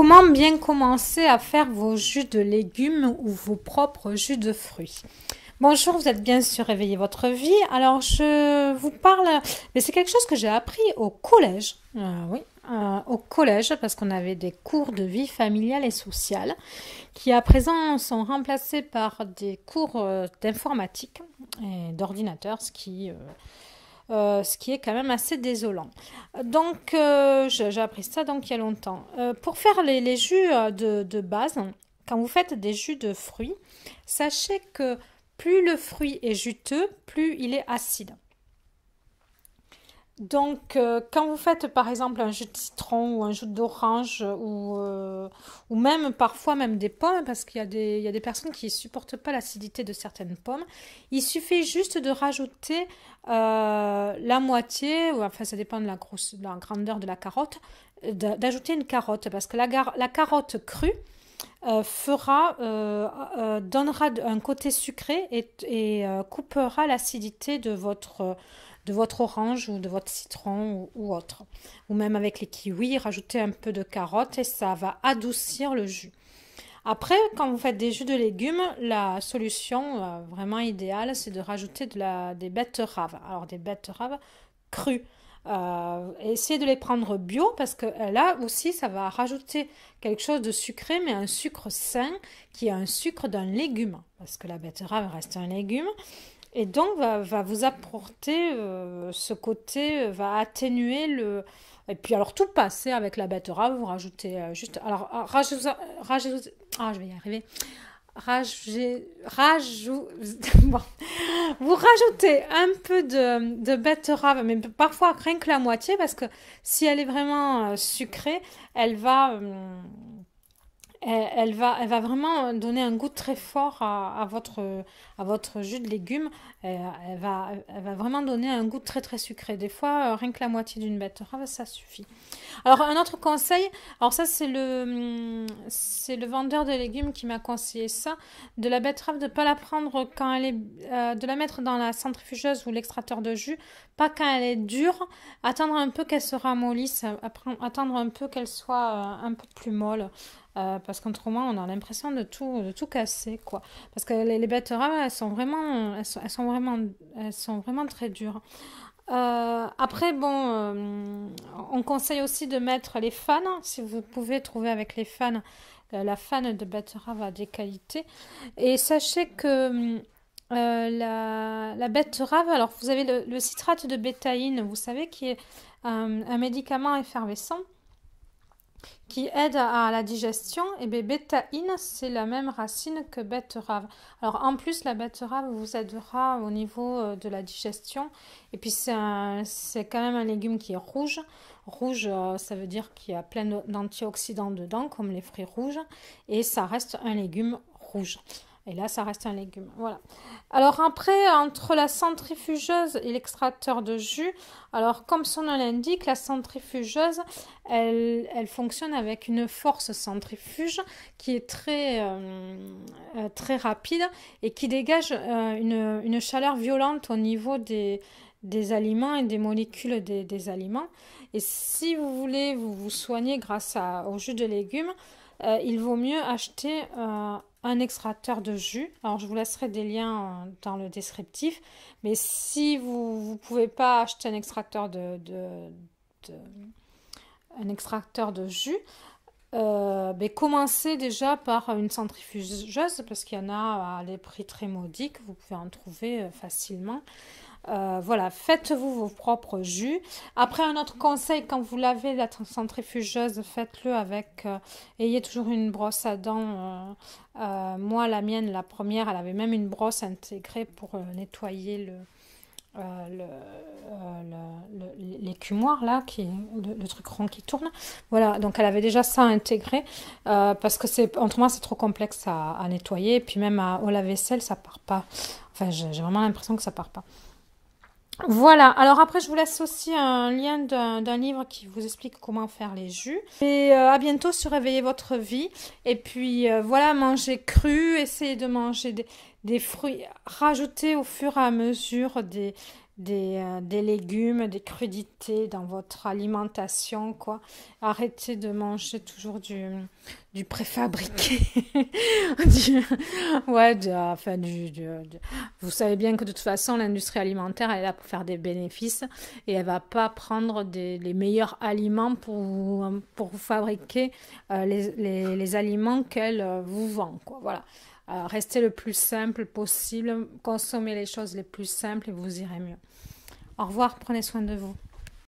comment bien commencer à faire vos jus de légumes ou vos propres jus de fruits? Bonjour, vous êtes bien sur Réveillez votre vie. Alors, je vous parle, mais c'est quelque chose que j'ai appris au collège. Oui, au collège, parce qu'on avait des cours de vie familiale et sociale qui, à présent, sont remplacés par des cours d'informatique et d'ordinateur, ce qui est quand même assez désolant. Donc, j'ai appris ça donc il y a longtemps. Pour faire les jus de base, quand vous faites des jus de fruits, sachez que plus le fruit est juteux, plus il est acide. Donc, quand vous faites par exemple un jus de citron ou un jus d'orange ou même parfois même des pommes, parce qu'il y a des personnes qui ne supportent pas l'acidité de certaines pommes, il suffit juste de rajouter la moitié, ou enfin ça dépend de la grandeur de la carotte, d'ajouter une carotte, parce que la carotte crue donnera un côté sucré et coupera l'acidité de votre orange ou de votre citron ou autre. Ou même avec les kiwis, rajoutez un peu de carotte et ça va adoucir le jus. Après, quand vous faites des jus de légumes, la solution vraiment idéale, c'est de rajouter des betteraves. Alors des betteraves crues. Essayez de les prendre bio parce que là aussi ça va rajouter quelque chose de sucré, mais un sucre sain qui est un sucre d'un légume, parce que la betterave reste un légume et donc va vous apporter ce côté, va atténuer le. Et puis alors tout passer avec la betterave, vous rajoutez juste. Alors je vais y arriver. Bon. Vous rajoutez un peu de betterave, mais parfois rien que la moitié, parce que si elle est vraiment sucrée, elle va vraiment donner un goût très fort à votre jus de légumes. Elle va vraiment donner un goût très très sucré. Des fois, rien que la moitié d'une betterave, ça suffit. Alors, un autre conseil, alors ça c'est le vendeur de légumes qui m'a conseillé ça, de la betterave, de ne pas la prendre quand elle est, de la mettre dans la centrifugeuse ou l'extracteur de jus, pas quand elle est dure, attendre un peu qu'elle se ramollisse, attendre un peu qu'elle soit un peu plus molle. Parce qu'autrement on a l'impression de tout casser, quoi, parce que les betteraves elles sont vraiment très dures. Après on conseille aussi de mettre les fanes, si vous pouvez trouver avec les fanes. La fan de betterave a des qualités, et sachez que la betterave, alors vous avez le citrate de bétaïne, vous savez, qui est un médicament effervescent qui aide à la digestion. Et bien bétaïne, c'est la même racine que betterave. Alors en plus, la betterave vous aidera au niveau de la digestion. Et puis c'est quand même un légume qui est rouge. Rouge, ça veut dire qu'il y a plein d'antioxydants dedans, comme les fruits rouges. Et ça reste un légume rouge. Et là, ça reste un légume. Voilà. Alors après, entre la centrifugeuse et l'extracteur de jus, alors comme son nom l'indique, la centrifugeuse, elle fonctionne avec une force centrifuge qui est très rapide et qui dégage une chaleur violente au niveau des aliments et des molécules des aliments. Et si vous voulez vous soigner grâce au jus de légumes, il vaut mieux acheter un extracteur de jus. Alors je vous laisserai des liens dans le descriptif, mais si vous ne pouvez pas acheter un extracteur de jus, commencez déjà par une centrifugeuse, parce qu'il y en a à des prix très modiques, vous pouvez en trouver facilement. Voilà, faites-vous vos propres jus. Après, un autre conseil, quand vous lavez la centrifugeuse, faites-le avec, ayez toujours une brosse à dents. Moi, la mienne, la première, elle avait même une brosse intégrée pour nettoyer l'écumoire là, le truc rond qui tourne. Voilà, donc elle avait déjà ça intégré, parce que autrement c'est trop complexe à nettoyer, et puis même au lave-vaisselle ça part pas. Enfin, j'ai vraiment l'impression que ça part pas. Voilà, alors après je vous laisse aussi un lien d'un livre qui vous explique comment faire les jus. Et à bientôt sur Réveillez votre vie. Et puis voilà, mangez cru, essayez de manger des fruits, rajoutez au fur et à mesure des légumes, des crudités dans votre alimentation, quoi. Arrêtez de manger toujours du préfabriqué. Du- ouais, enfin, vous savez bien que de toute façon, l'industrie alimentaire, elle est là pour faire des bénéfices et elle va pas prendre les meilleurs aliments pour vous fabriquer les aliments qu'elle vous vend, quoi. Voilà. Restez le plus simple possible, consommez les choses les plus simples et vous irez mieux. Au revoir, prenez soin de vous.